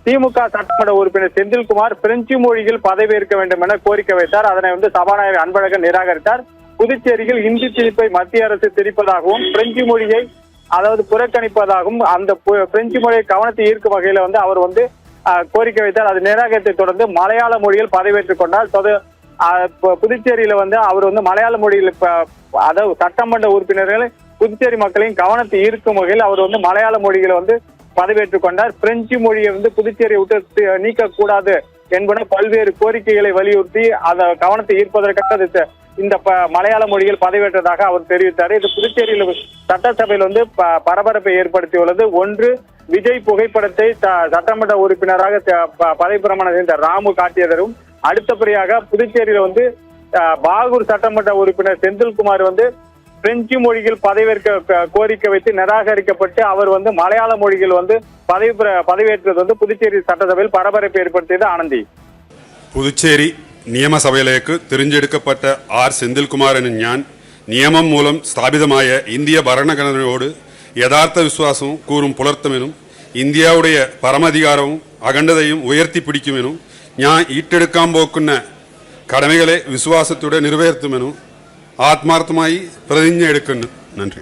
திமுக சட்டமன்ற உறுப்பினர் செந்தில்குமார் பிரெஞ்சு மொழியில் பதவியேற்க வேண்டும் என கோரிக்கை வைத்தார். அதனை சபாநாயகர் அன்பழகன் நிராகரித்தார். புதுச்சேரியில் இந்தி திணிப்பை மத்திய அரசு திணிப்பதாகவும் பிரெஞ்சு மொழியை புறக்கணிப்பதாகவும் அந்த பிரெஞ்சு மொழியை கவனத்தை ஈர்க்கும் வகையில அவர் கோரிக்கை வைத்தார். அது நிராகரித்தை தொடர்ந்து மலையாள மொழியில் பதவியேற்றுக் கொண்டார். புதுச்சேரியில அவர் மலையாள மொழியில் அதாவது சட்டமன்ற உறுப்பினர்கள் புதுச்சேரி மக்களின் கவனத்தை ஈர்க்கும் வகையில் அவர் மலையாள மொழியில பதவியேற்றுக் கொண்டார். பிரெஞ்சு மொழியை புதுச்சேரியை விட்டு நீக்கக்கூடாது என்பன பல்வேறு கோரிக்கைகளை வலியுறுத்தி அதை கவனத்தை ஈர்ப்பதற்காக இந்த மலையாள மொழியில் பதவியேற்றதாக அவர் தெரிவித்தார். இது புதுச்சேரியில் சட்டசபையில் பரபரப்பை ஏற்படுத்தியுள்ளது. ஒன்று, விஜய் புகைப்படத்தை சட்டமன்ற உறுப்பினராக பதவி பிரமாணம் செய்த ராமு காட்டியதரும், அடுத்தபடியாக புதுச்சேரியில பாகூர் சட்டமன்ற உறுப்பினர் செந்தில்குமார் பிரெஞ்சு மொழியில் பதவியேற்க கோரிக்கை வைத்து நிராகரிக்கப்பட்டு அவர் மலையாள மொழியில் பதவியேற்றது புதுச்சேரி சட்டசபையில் பரபரப்பை ஏற்படுத்தியது. ஆனந்தி, പുതുച്ചേരി നിയമസഭയിലേക്ക് തിരഞ്ഞെടുക്കപ്പെട്ട ആർ സെന്തിൽകുമാർ എന്ന ഞാൻ നിയമം മൂലം സ്ഥാപിതമായ ഇന്ത്യ ഭരണഘടനയോട് യഥാർത്ഥ വിശ്വാസവും കൂറും പുലർത്തുമെന്നും ഇന്ത്യയുടെ പരമാധികാരവും അഖണ്ഡതയും ഉയർത്തിപ്പിടിക്കുമെന്നും ഞാൻ ഏറ്റെടുക്കാൻ പോക്കുന്ന കടമകളെ വിശ്വാസത്തോടെ നിറവേറ്റുമെന്നും ആത്മാർത്ഥമായി പ്രതിജ്ഞ എടുക്കുന്നു. നന്ദി.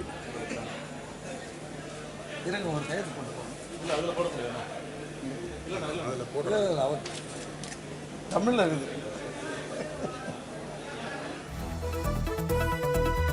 தமிழ்ல இருக்குது.